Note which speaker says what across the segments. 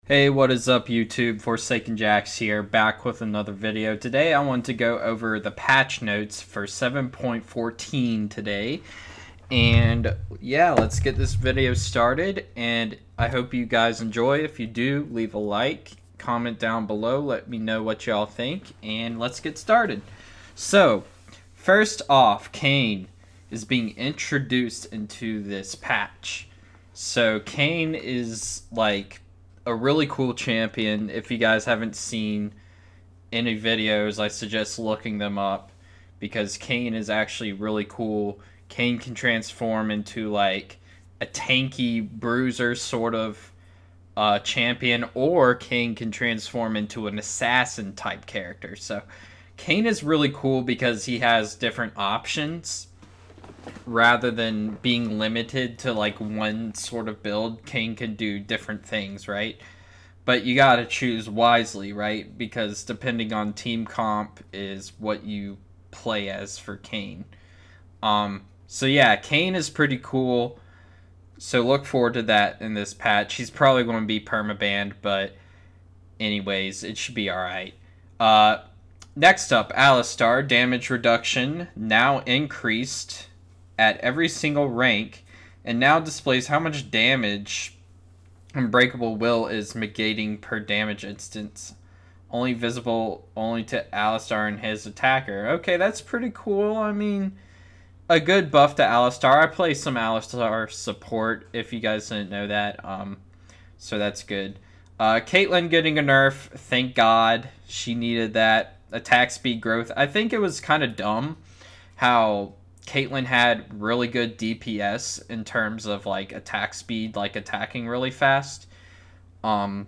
Speaker 1: Hey, what is up YouTube? Forsaken JAX here, back with another video. Today I want to go over the patch notes for 7.14 today. And yeah, let's get this video started, and I hope you guys enjoy. If you do, leave a like, comment down below, let me know what y'all think, and let's get started. So, first off, Kayn is being introduced into this patch. So Kayn is like a really cool champion. If you guys haven't seen any videos, I suggest looking them up because Kayn is actually really cool. Kayn can transform into like a tanky bruiser sort of champion, or Kayn can transform into an assassin type character. So Kayn is really cool because he has different options rather than being limited to like one sort of build. Kayn can do different things, right? But you gotta choose wisely, right? Because depending on team comp is what you play as for Kayn. So yeah, Kayn is pretty cool. So look forward to that in this patch. He's probably going to be permabanned, but anyways, it should be alright. Next up, Alistar. Damage reduction now increased at every single rank, and now displays how much damage Unbreakable Will is negating per damage instance. Only visible only to Alistar and his attacker. Okay, that's pretty cool. I mean, a good buff to Alistar. I play some Alistar support, if you guys didn't know that. So that's good. Caitlyn getting a nerf. Thank God. She needed that. Attack speed growth. I think it was kind of dumb how Caitlyn had really good DPS in terms of like attack speed, like attacking really fast. I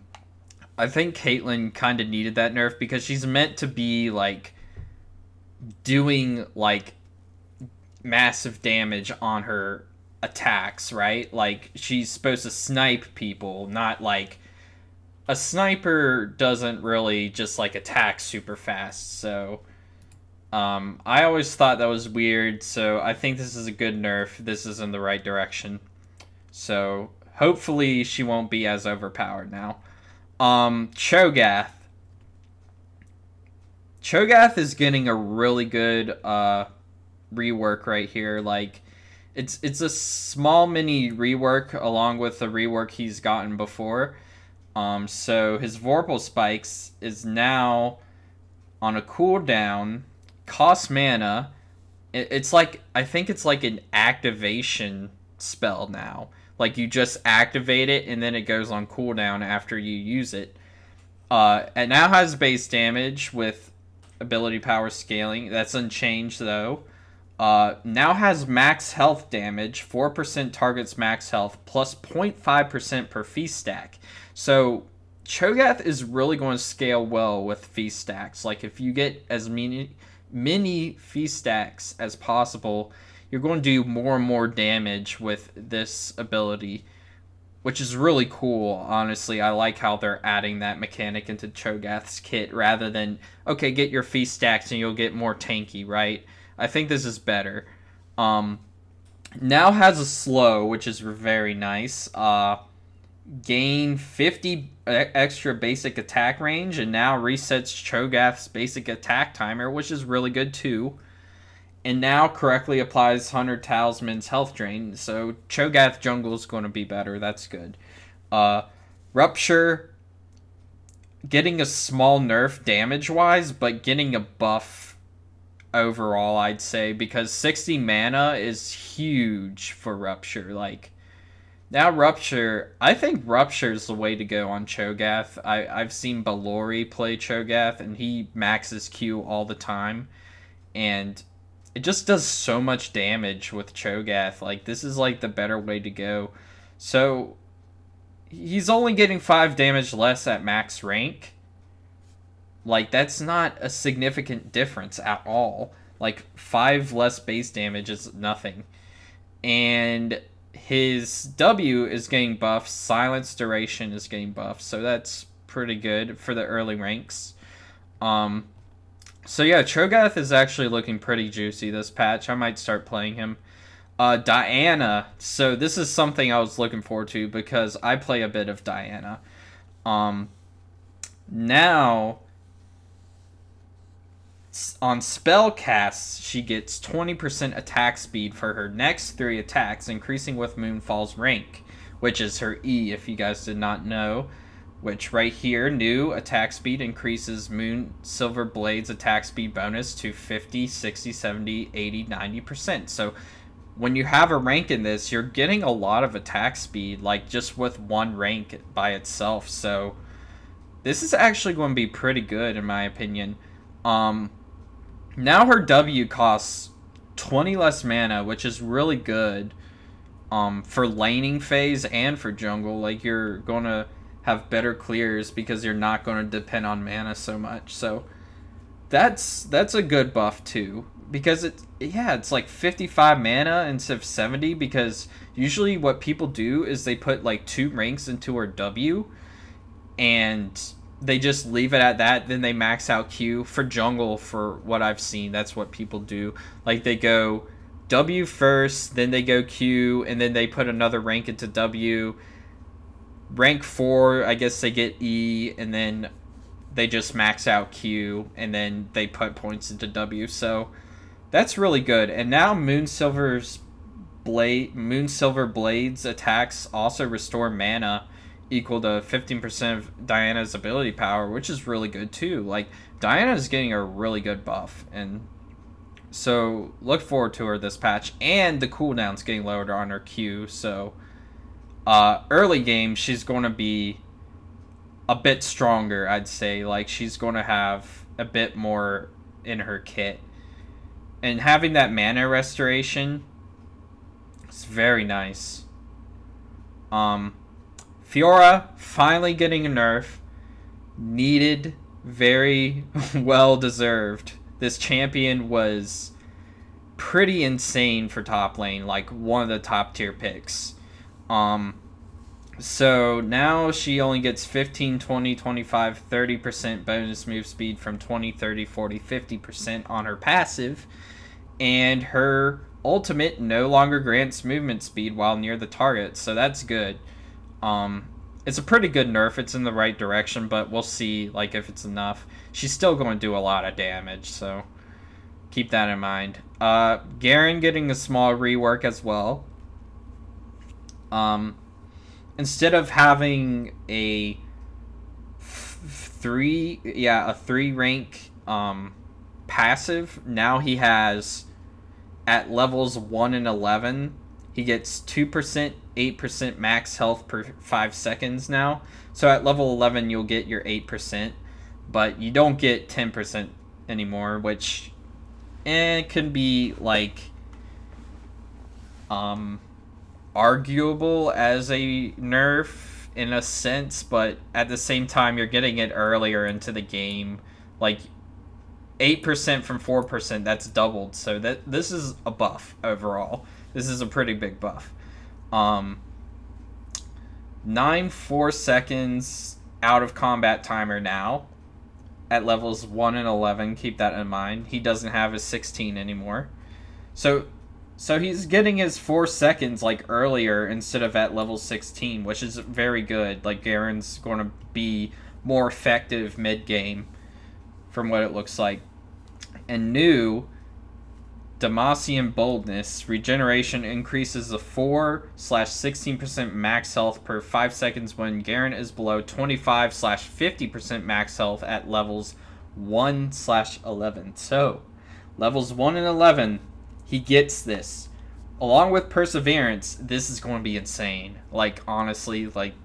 Speaker 1: think Caitlyn kind of needed that nerf because she's meant to be like doing like massive damage on her attacks, right? Like she's supposed to snipe people, not like a sniper doesn't really just like attack super fast. So I always thought that was weird, so I think this is a good nerf. This is in the right direction. So hopefully she won't be as overpowered now. Cho'Gath. Cho'Gath is getting a really good rework right here. Like it's a small mini rework along with the rework he's gotten before. So his Vorpal Spikes is now on a cooldown. Cost mana. It's like, I think it's like an activation spell now. Like you just activate it and then it goes on cooldown after you use it. It now has base damage with ability power scaling. That's unchanged though. Now has max health damage. 4% targets max health plus 0.5% per feast stack. So Cho'Gath is really going to scale well with feast stacks. Like if you get as many feast stacks as possible, you're going to do more and more damage with this ability, which is really cool. Honestly, I like how they're adding that mechanic into Cho'Gath's kit rather than, okay, get your feast stacks and you'll get more tanky, right? I think this is better. Now has a slow, which is very nice. Gain 50 extra basic attack range, and now resets Cho'Gath's basic attack timer, which is really good too. And now correctly applies Hunter Talisman's health drain, so Cho'Gath jungle is going to be better. That's good. Rupture, getting a small nerf damage-wise, but getting a buff overall, I'd say, because 60 mana is huge for Rupture. Like, now Rupture, I think Rupture is the way to go on Cho'Gath. I've seen Balori play Cho'Gath, and he maxes Q all the time. And it just does so much damage with Cho'Gath. Like, this is like the better way to go. So, he's only getting 5 damage less at max rank. Like, that's not a significant difference at all. Like, 5 less base damage is nothing. And his W is getting buffed. Silence duration is getting buffed. So that's pretty good for the early ranks. So yeah, Cho'Gath is actually looking pretty juicy this patch. I might start playing him. Diana. So this is something I was looking forward to because I play a bit of Diana. Um, Now, on spell casts, she gets 20% attack speed for her next 3 attacks, increasing with Moonfall's rank, which is her E, if you guys did not know. Which right here, new attack speed increases Moon Silver Blade's attack speed bonus to 50, 60, 70, 80, 90%. So when you have a rank in this, you're getting a lot of attack speed, like just with one rank by itself. So this is actually going to be pretty good in my opinion. Now her W costs 20 less mana, which is really good for laning phase and for jungle. Like, you're going to have better clears because you're not going to depend on mana so much. So that's a good buff too, because it's like 55 mana instead of 70, because usually what people do is they put like 2 ranks into her W and they just leave it at that. Then they max out Q. For jungle, for what I've seen, that's what people do. Like, they go W first, then they go Q, and then they put another rank into W. Rank 4, I guess they get E, and then they just max out Q, and then they put points into W. So that's really good. And now Moonsilver Blade's attacks also restore mana equal to 15% of Diana's ability power, which is really good too. Like, Diana's getting a really good buff, and so look forward to her this patch. And the cooldown's getting lowered on her Q, so early game she's going to be a bit stronger, I'd say. Like, she's going to have a bit more in her kit, and having that mana restoration is very nice. Fiora finally getting a nerf. Needed. Very well deserved. This champion was pretty insane for top lane. Like, one of the top tier picks. So now she only gets 15, 20, 25, 30% bonus move speed from 20, 30, 40, 50% on her passive. And her ultimate no longer grants movement speed while near the target. So that's good. It's a pretty good nerf. It's in the right direction, but we'll see, like, if it's enough. She's still going to do a lot of damage, so keep that in mind. Garen getting a small rework as well. Instead of having a 3 rank passive, now he has, at levels 1 and 11, he gets 2%, 8% max health per 5 seconds now. So at level 11, you'll get your 8%, but you don't get 10% anymore, which can be, like, arguable as a nerf in a sense, but at the same time, you're getting it earlier into the game. Like, 8% from 4%, that's doubled. So this is a buff overall. This is a pretty big buff. 9 4 seconds out of combat timer now at levels 1 and 11. Keep that in mind. He doesn't have his 16 anymore. So he's getting his 4 seconds, like, earlier instead of at level 16, which is very good. Like, Garen's going to be more effective mid-game from what it looks like. And new Demacian Boldness. Regeneration increases the 4/16% max health per 5 seconds when Garen is below 25/50% max health at levels 1/11. So, levels 1 and 11, he gets this. Along with Perseverance, this is going to be insane. Like, honestly, like,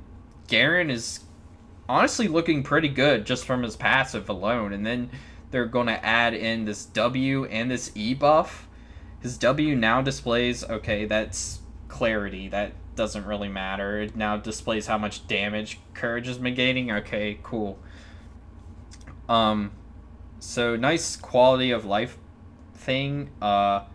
Speaker 1: Garen is honestly looking pretty good just from his passive alone. And then they're going to add in this W and this E buff. His W now displays, okay, that's clarity. That doesn't really matter. It now displays how much damage Courage is negating. Okay, cool. So nice quality of life thing. Now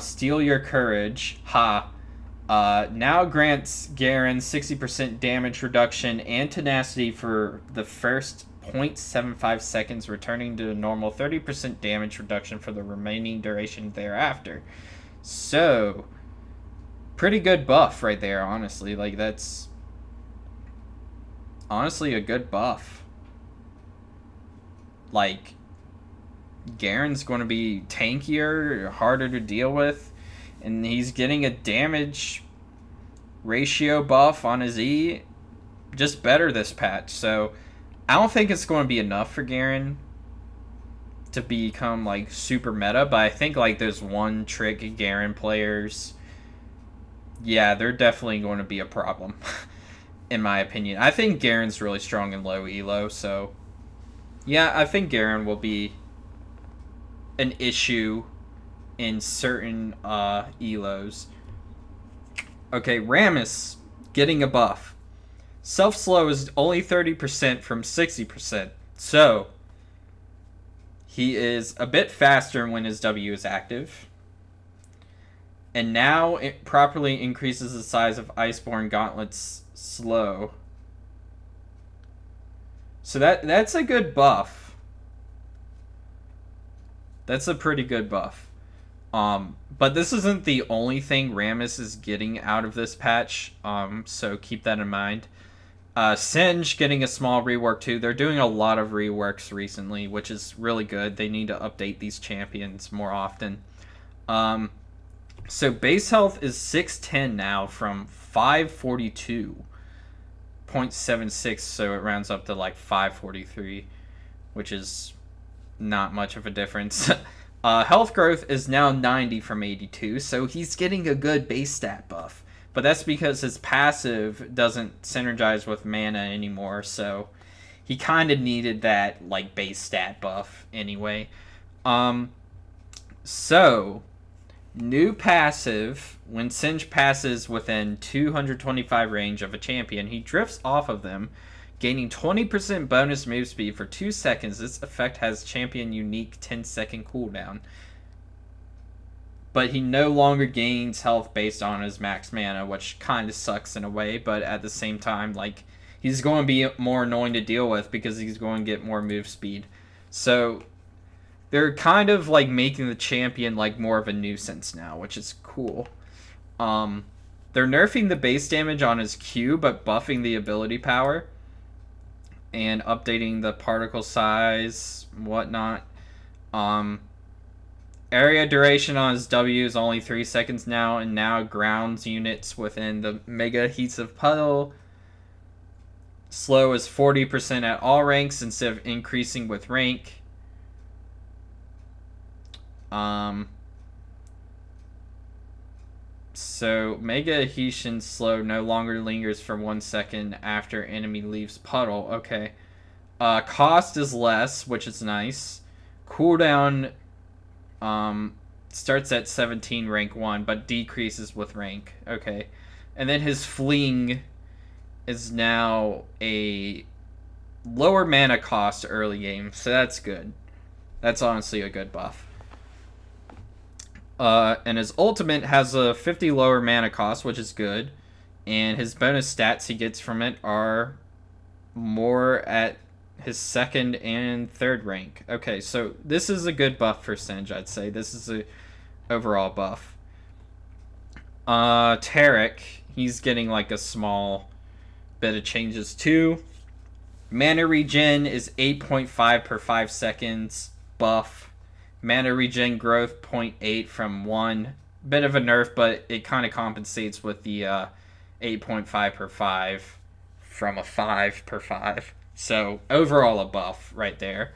Speaker 1: Steal Your Courage. Now grants Garen 60% damage reduction and tenacity for the first 0.75 seconds, returning to a normal 30% damage reduction for the remaining duration thereafter. So, pretty good buff right there, honestly. Like, that's honestly a good buff. Like, Garen's going to be tankier, harder to deal with, and he's getting a damage ratio buff on his E just better this patch. So I don't think it's going to be enough for Garen to become like super meta, but I think like those one trick Garen players, yeah, they're definitely going to be a problem in my opinion. I think Garen's really strong in low elo, so yeah, I think Garen will be an issue in certain elos. Okay, Rammus getting a buff. Self-slow is only 30% from 60%. So, he is a bit faster when his W is active. And now it properly increases the size of Iceborne Gauntlet's slow. So that's a good buff. That's a pretty good buff. But this isn't the only thing Rammus is getting out of this patch, so keep that in mind. Singe getting a small rework too. They're doing a lot of reworks recently, which is really good. They need to update these champions more often. So base health is 610 now from 542.76, so it rounds up to like 543, which is not much of a difference. Health growth is now 90 from 82, so he's getting a good base stat buff. But that's because his passive doesn't synergize with mana anymore, so he kind of needed that like base stat buff anyway. So new passive, when Singe passes within 225 range of a champion, he drifts off of them, gaining 20% bonus move speed for 2 seconds. This effect has champion unique 10-second cooldown. But he no longer gains health based on his max mana, which kind of sucks in a way, but at the same time, like, he's going to be more annoying to deal with because he's going to get more move speed. So they're kind of like making the champion like more of a nuisance now, which is cool. They're nerfing the base damage on his Q, but buffing the ability power and updating the particle size, whatnot. Area duration on his W is only 3 seconds now, and now grounds units within the Mega Adhesive Puddle. Slow is 40% at all ranks instead of increasing with rank. So Mega Adhesion slow no longer lingers for 1 second after enemy leaves puddle. Okay. Cost is less, which is nice. Cooldown starts at 17 rank 1, but decreases with rank. Okay. And then his fling is now a lower mana cost early game, so that's good. That's honestly a good buff. And his ultimate has a 50 lower mana cost, which is good. And his bonus stats he gets from it are more at his 2nd and 3rd rank. Okay, so this is a good buff for Singe, I'd say. This is a overall buff. Tarek, he's getting like a small bit of changes too. Mana regen is 8.5 per 5 seconds buff. Mana regen growth 0.8 from 1. Bit of a nerf, but it kind of compensates with the 8.5 per 5 from a 5 per 5. So overall a buff right there.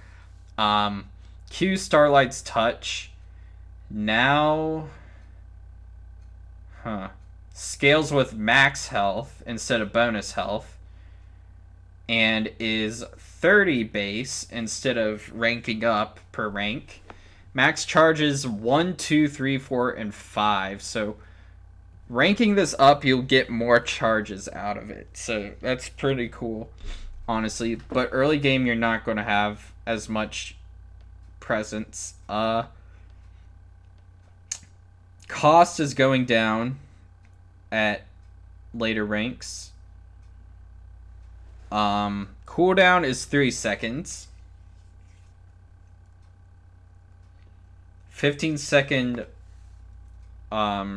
Speaker 1: Q Starlight's Touch now scales with max health instead of bonus health, and is 30 base instead of ranking up per rank. Max charges 1, 2, 3, 4, and 5. So ranking this up, you'll get more charges out of it. So that's pretty cool, honestly. But early game, you're not going to have as much presence. Cost is going down at later ranks. Cooldown is 3 seconds. 15-second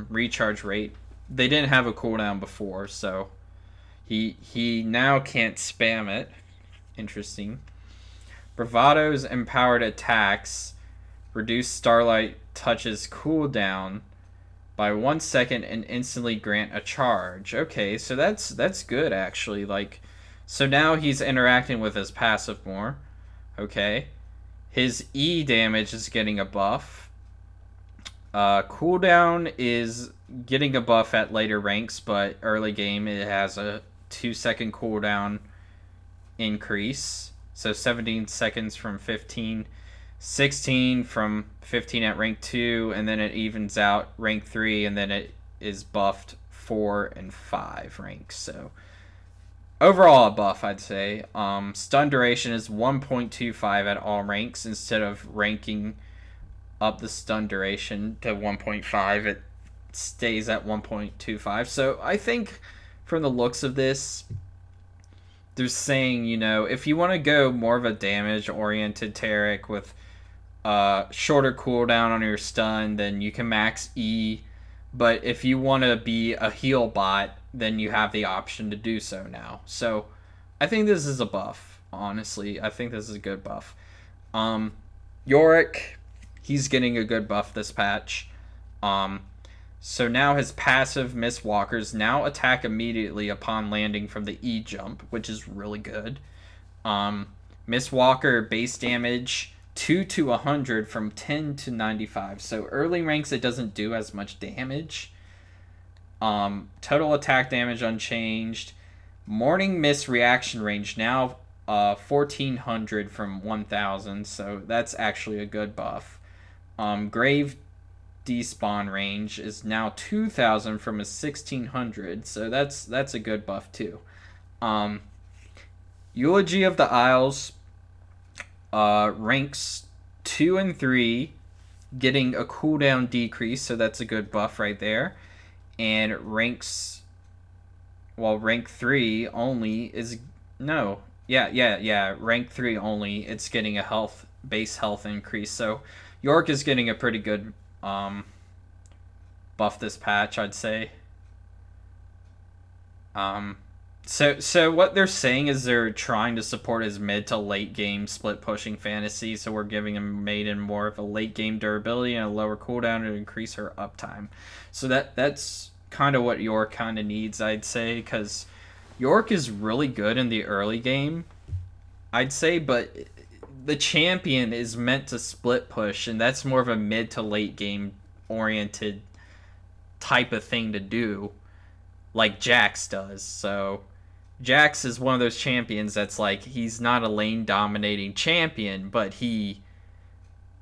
Speaker 1: recharge rate. They didn't have a cooldown before, so He now can't spam it. Interesting. Bravado's empowered attacks reduce Starlight Touch's cooldown by 1 second and instantly grant a charge. Okay, so that's good actually. Like, so now he's interacting with his passive more. Okay. His E damage is getting a buff. Cooldown is getting a buff at later ranks, but early game it has a 2-second cooldown increase. So 17 seconds from 15. 16 from 15 at rank 2, and then it evens out rank 3, and then it is buffed 4 and 5 ranks. So overall a buff, I'd say. Stun duration is 1.25 at all ranks. Instead of ranking up the stun duration to 1.5, it stays at 1.25. So I think from the looks of this, they're saying, you know, if you want to go more of a damage-oriented Taric with shorter cooldown on your stun, then you can max E. But if you want to be a heal bot, then you have the option to do so now. So I think this is a buff, honestly. I think this is a good buff. Yorick, he's getting a good buff this patch. So now his passive Mistwalkers now attack immediately upon landing from the E jump, which is really good. Mistwalker base damage 2 to 100 from 10 to 95. So early ranks it doesn't do as much damage. Total attack damage unchanged. Morning Mist reaction range now 1400 from 1000. So that's actually a good buff. Grave despawn range is now 2000 from a 1600. So that's a good buff too. Eulogy of the Isles. Ranks 2 and 3 getting a cooldown decrease, so that's a good buff right there. And ranks, well, rank 3 only is, no, rank 3 only, it's getting a base health increase. So York is getting a pretty good buff this patch, I'd say. So what they're saying is they're trying to support his mid to late game split pushing fantasy, so we're giving him Maiden more of a late game durability and a lower cooldown to increase her uptime. So that's kind of what York kind of needs, I'd say, because York is really good in the early game, I'd say, but the champion is meant to split push, and that's more of a mid to late game oriented type of thing to do, like JAX does. So JAX is one of those champions that's like, he's not a lane dominating champion, but he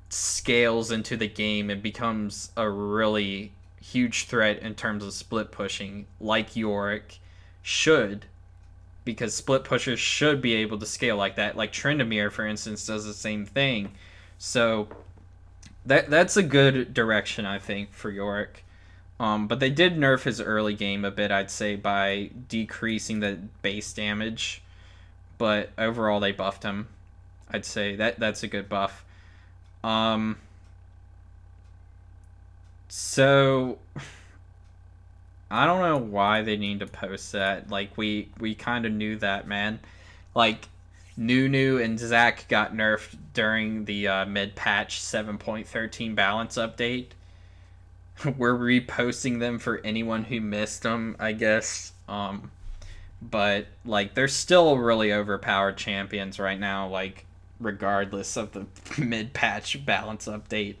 Speaker 1: scales into the game and becomes a really huge threat in terms of split pushing, like Yorick should, because split pushers should be able to scale like that. Like Tryndamere, for instance, does the same thing. So that's a good direction, I think, for Yorick. But they did nerf his early game a bit, I'd say, by decreasing the base damage. But overall, they buffed him. I'd say that's a good buff. So I don't know why they need to post that. Like, we kind of knew that, man. Like, Nunu and Zach got nerfed during the mid-patch 7.13 balance update. We're reposting them for anyone who missed them, I guess. But, like, they're still really overpowered champions right now, like, regardless of the mid-patch balance update.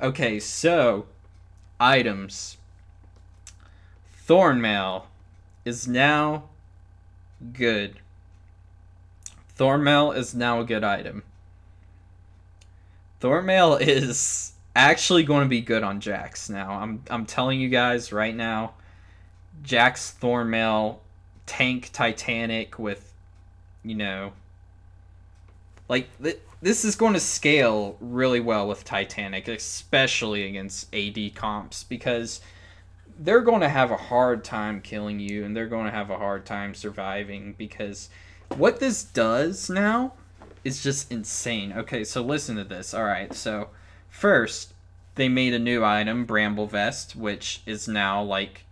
Speaker 1: Okay, so, items. Thornmail is now good. Thornmail is now a good item. Thornmail is actually going to be good on JAX now. I'm telling you guys right now, JAX Thornmail tank Titanic with, you know, like this is going to scale really well with Titanic, especially against AD comps, because they're going to have a hard time killing you and they're going to have a hard time surviving, because what this does now is just insane. Okay, so listen to this. All right, so first, they made a new item, Bramble Vest, which is now, like,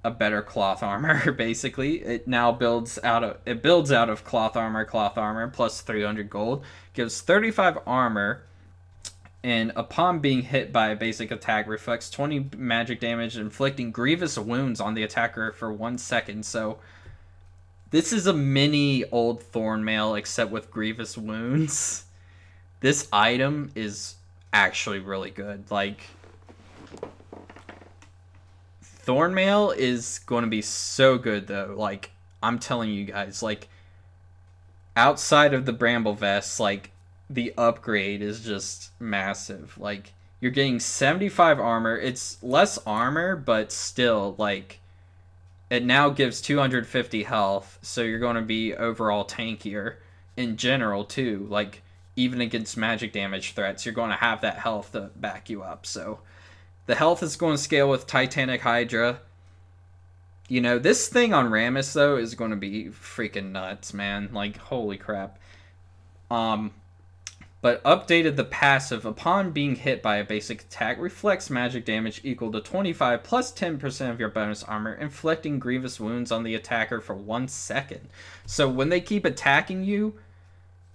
Speaker 1: a better cloth armor. Basically, it now builds out of cloth armor plus 300 gold, gives 35 armor, and upon being hit by a basic attack, reflects 20 magic damage, inflicting grievous wounds on the attacker for 1 second. So this is a mini old Thornmail, except with grievous wounds. This item is actually really good. Like, Thornmail is going to be so good, though. Like, I'm telling you guys, like, outside of the Bramble Vest, like, the upgrade is just massive. Like, you're getting 75 armor. It's less armor, but still, like, it now gives 250 health, so you're going to be overall tankier in general, too. Like, even against magic damage threats, you're going to have that health to back you up. So the health is going to scale with Titanic Hydra. You know, this thing on Rammus, though, is going to be freaking nuts, man. Like, holy crap. But updated the passive upon being hit by a basic attack, reflects magic damage equal to 25 plus 10% of your bonus armor, inflicting grievous wounds on the attacker for 1 second. So when they keep attacking you,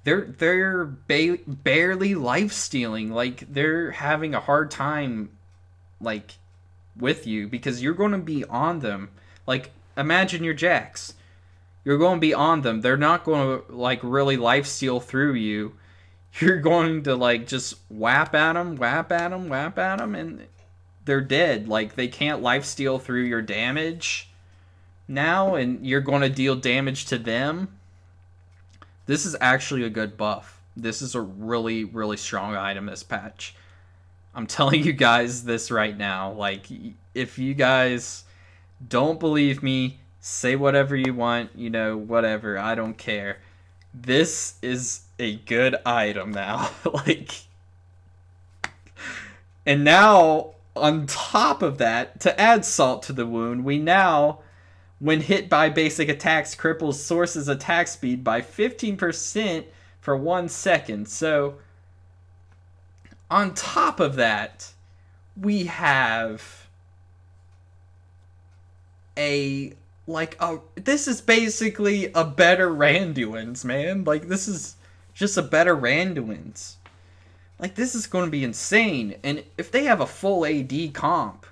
Speaker 1: they're barely life stealing. Like, they're having a hard time, like, with you, because you're going to be on them. Like, imagine your JAX. You're going to be on them. They're not going to, like, really life steal through you. You're going to, like, just whap at them, and they're dead. Like, they can't lifesteal through your damage now, and you're going to deal damage to them. This is actually a good buff. This is a really, really strong item this patch. I'm telling you guys this right now. Like, if you guys don't believe me, say whatever you want, you know, whatever. I don't care. This is a good item now. Like, and now on top of that, to add salt to the wound, we now, when hit by basic attacks, cripples source's attack speed by 15% for 1 second. So on top of that, we have this is basically a better Randuin's, man. Like, this is just a better Randuin's. Like, this is going to be insane. And if they have a full AD comp,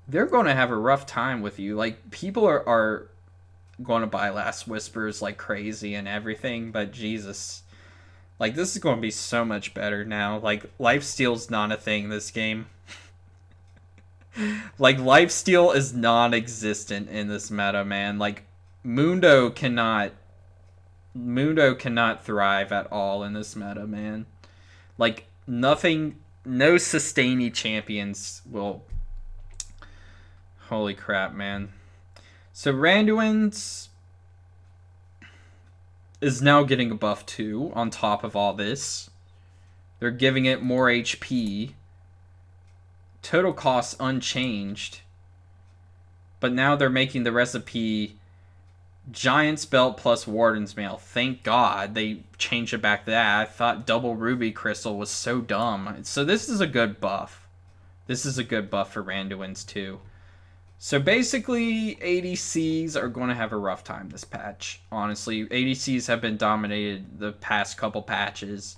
Speaker 1: they're going to have a rough time with you. Like, people are going to buy Last Whispers like crazy and everything, but Jesus. Like, this is going to be so much better now. Like, lifesteal's not a thing in this game. Like, lifesteal is non-existent in this meta, man. Like, Mundo cannot thrive at all in this meta, man. Like, nothing, no sustainy champions will. Holy crap, man. So Randuin's is now getting a buff too, on top of all this. They're giving it more HP. Total cost unchanged. But now they're making the recipe Giant's Belt plus Warden's Mail. Thank God they changed it back to that. I thought double Ruby Crystal was so dumb. So this is a good buff. This is a good buff for Randuin's too. So basically, ADCs are going to have a rough time this patch. Honestly, ADCs have been dominated the past couple patches.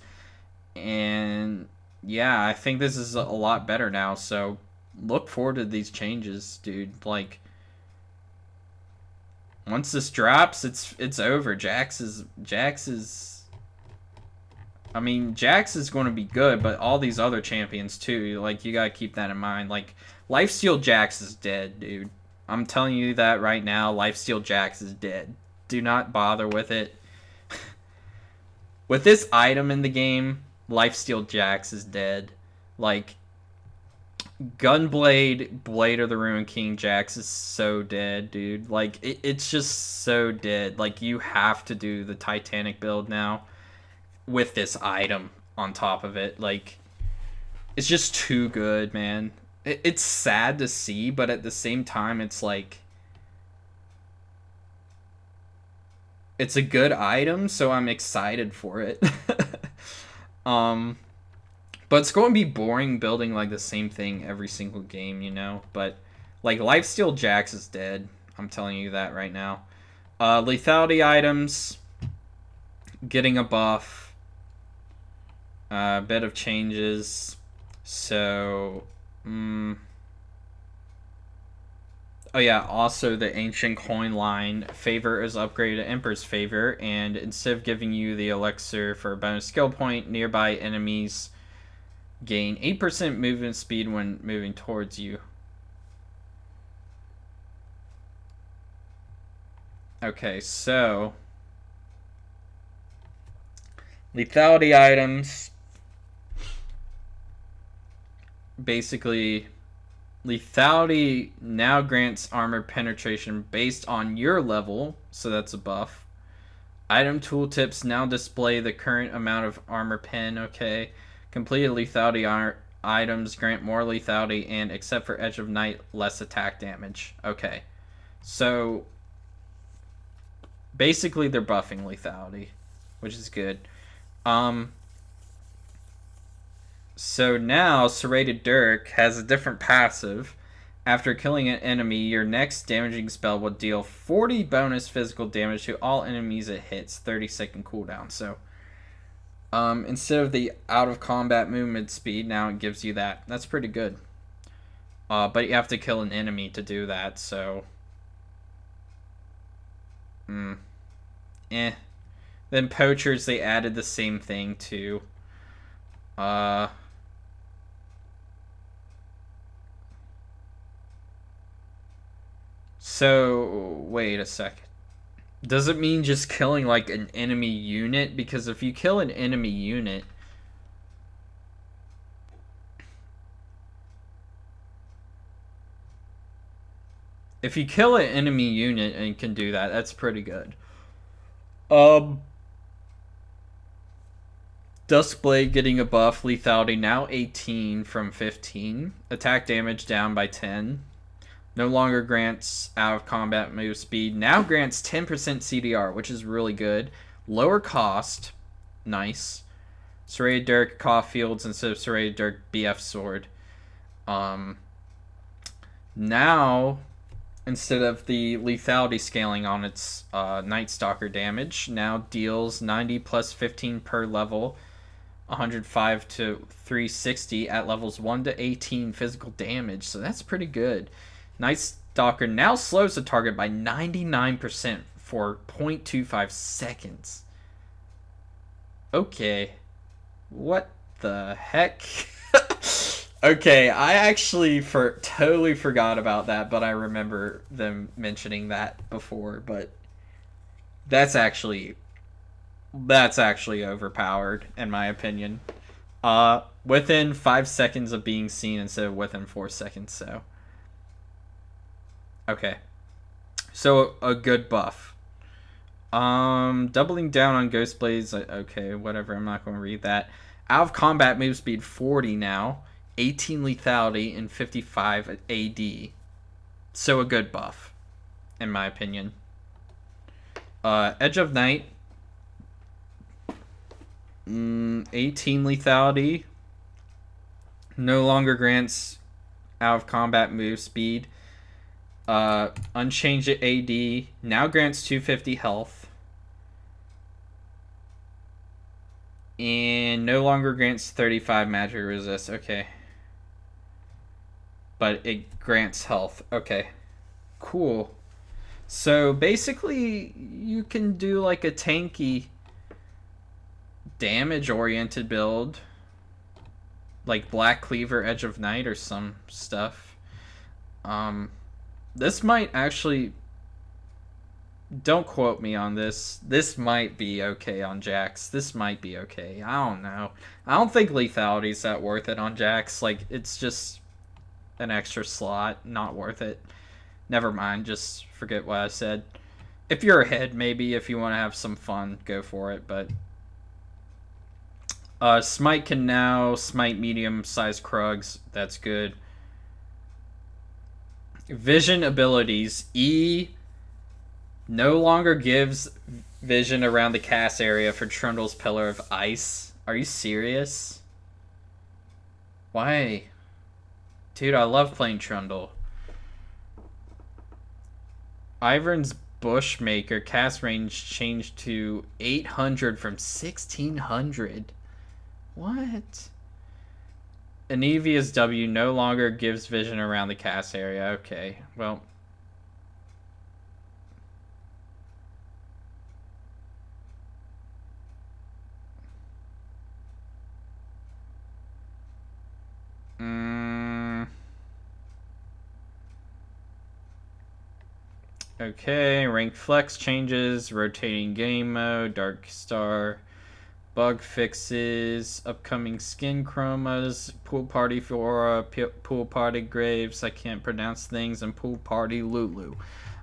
Speaker 1: And yeah, I think this is a lot better now. So look forward to these changes, dude. Like, once this drops, it's over. JAX is I mean, JAX is going to be good, but all these other champions too, like, you got to keep that in mind. Like, Lifesteal JAX is dead, dude. I'm telling you that right now. Lifesteal JAX is dead. Do not bother with it. With this item in the game, Lifesteal JAX is dead. Like, Gunblade, Blade of the Ruined King JAX is so dead, dude. Like, it's just so dead. Like, you have to do the Titanic build now with this item on top of it. Like, it's just too good, man. It's sad to see, but at the same time, it's like, it's a good item, so I'm excited for it. But it's going to be boring building like the same thing every single game, you know? But Like, Lifesteal Jax is dead. I'm telling you that right now. Lethality items. Getting a buff. A bit of changes. So... Oh yeah, also the Ancient Coin line, Favor is upgraded to Emperor's Favor, and instead of giving you the elixir for a bonus skill point, nearby enemies gain 8% movement speed when moving towards you. Okay, so... Lethality items... Basically... Lethality now grants armor penetration based on your level, so that's a buff. Item tooltips now display the current amount of armor pen, okay. Completed lethality items grant more lethality and, except for Edge of Night, less attack damage. Okay. So, basically they're buffing lethality, which is good. So now, Serrated Dirk has a different passive. After killing an enemy, your next damaging spell will deal 40 bonus physical damage to all enemies it hits, 30-second cooldown. So, instead of the out-of-combat movement speed, now it gives you that. That's pretty good. But you have to kill an enemy to do that, so... Then Poachers, they added the same thing to... So, wait a second. Does it mean just killing, like, an enemy unit? Because if you kill an enemy unit... If you kill an enemy unit and can do that, that's pretty good. Duskblade getting a buff. Lethality now 18 from 15. Attack damage down by 10. No longer grants out-of-combat move speed. Now grants 10% CDR, which is really good. Lower cost. Nice. Serrated Dirk, Caulfields instead of Serrated Dirk, BF Sword. Now, instead of the lethality scaling on its Night Stalker damage, now deals 90 plus 15 per level. 105 to 360 at levels 1 to 18 physical damage. So that's pretty good. Night Stalker now slows the target by 99% for 0.25 seconds. Okay. What the heck? Okay, I actually totally forgot about that, but I remember them mentioning that before, but that's actually overpowered, in my opinion. Within 5 seconds of being seen instead of within 4 seconds, so... Okay. So, a good buff. Doubling down on Ghost Blades, okay, whatever, I'm not going to read that. Out of combat move speed 40 now, 18 lethality, and 55 AD. So, a good buff, in my opinion. Edge of Night, 18 lethality, no longer grants out of combat move speed. Unchanged AD, now grants 250 health. And no longer grants 35 magic resist, okay. But it grants health, okay. Cool. So basically, you can do like a tanky damage-oriented build. Like Black Cleaver, Edge of Night, or some stuff. This might actually... Don't quote me on this. This might be okay on JAX. This might be okay. I don't know. I don't think Lethality's that worth it on JAX. Like, it's just an extra slot. Not worth it. Never mind. Just forget what I said. If you're ahead, maybe. If you want to have some fun, go for it. But Smite can now smite medium-sized Krugs. That's good. Vision abilities. E no longer gives vision around the cast area for Trundle's Pillar of Ice. Are you serious? Why? Dude, I love playing Trundle. Ivern's Bushmaker cast range changed to 800 from 1600. What? Anevia's W no longer gives vision around the cast area. Okay, well. Okay, rank flex changes, rotating game mode, dark star, bug fixes, upcoming skin chromas, pool party flora, pool party graves, I can't pronounce things, and pool party Lulu.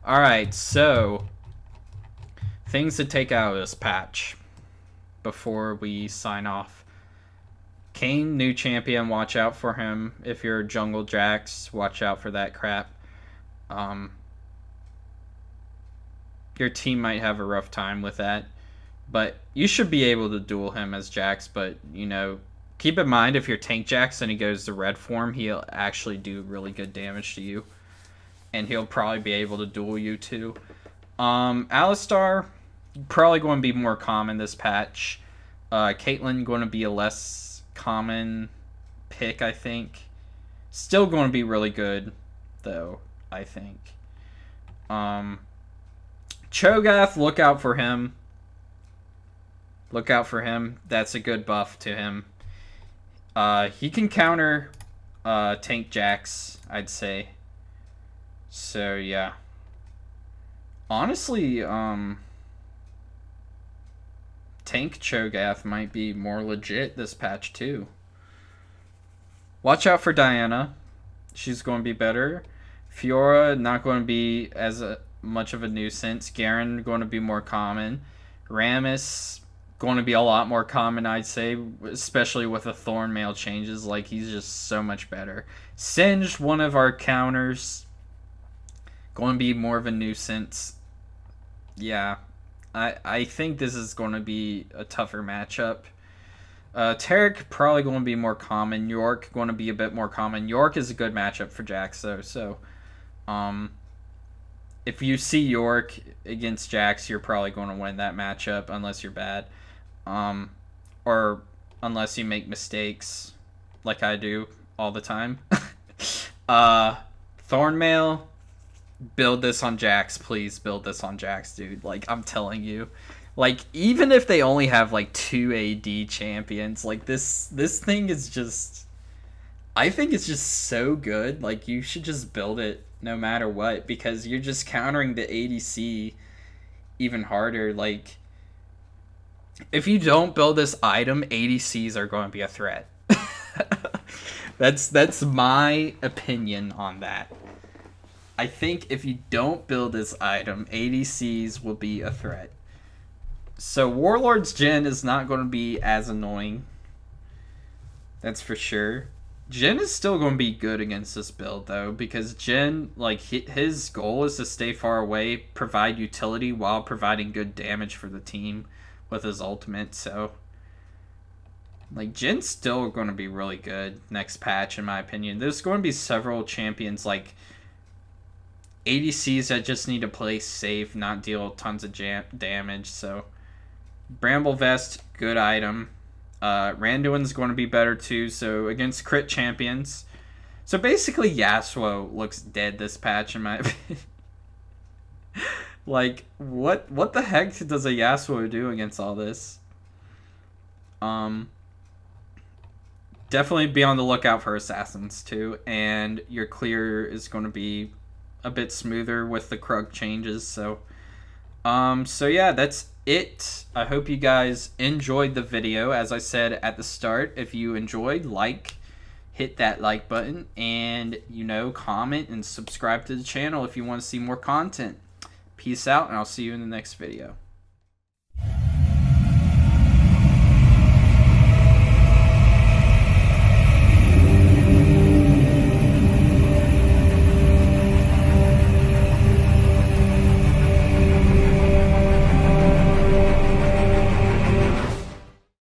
Speaker 1: Alright, so things to take out of this patch before we sign off. Kayn, new champion, watch out for him. If you're jungle JAX, watch out for that crap. Your team might have a rough time with that, but you should be able to duel him as JAX. But, you know, keep in mind if you're tank JAX and he goes to red form, he'll actually do really good damage to you, and he'll probably be able to duel you too. Alistar, probably going to be more common this patch. Caitlyn going to be a less common pick, I think. Still going to be really good, though, I think. Cho'Gath, look out for him. Look out for him. That's a good buff to him. He can counter tank JAX, I'd say. So, yeah. Honestly, tank Cho'Gath might be more legit this patch, too. Watch out for Diana. She's going to be better. Fiora, not going to be as much of a nuisance. Garen, going to be more common. Rammus, going to be a lot more common, I'd say, especially with the Thornmail changes. Like, he's just so much better. Singed, one of our counters, going to be more of a nuisance. Yeah, I think this is going to be a tougher matchup. Taric, probably going to be more common. York, going to be a bit more common. York is a good matchup for JAX, though, so if you see York against JAX, you're probably going to win that matchup unless you're bad. Or unless you make mistakes like I do all the time. Thornmail, build this on JAX, please. Build this on JAX, dude. Like, I'm telling you. Like, even if they only have, like, 2 AD champions, like, this thing is just... I think it's just so good. Like, you should just build it no matter what, because you're just countering the ADC even harder. Like, if you don't build this item, ADCs are going to be a threat. That's my opinion on that. I think if you don't build this item, ADCs will be a threat. So Warlord's Jhin is not going to be as annoying. That's for sure. Jhin is still going to be good against this build, though, because Jhin, like, his goal is to stay far away, provide utility while providing good damage for the team with his ultimate. So, like, Jin's still going to be really good next patch, in my opinion. There's going to be several champions, like ADCs that just need to play safe, not deal tons of damage. So, Bramble Vest, good item. Randuin's going to be better too, so against crit champions. So basically Yasuo looks dead this patch in my opinion. Like, what the heck does a Yasuo do against all this? Definitely be on the lookout for assassins too, and your clear is going to be a bit smoother with the Krug changes. So yeah, that's it. I hope you guys enjoyed the video. As I said at the start, if you enjoyed, hit that like button, and, you know, comment and subscribe to the channel if you want to see more content. Peace out, and I'll see you in the next video.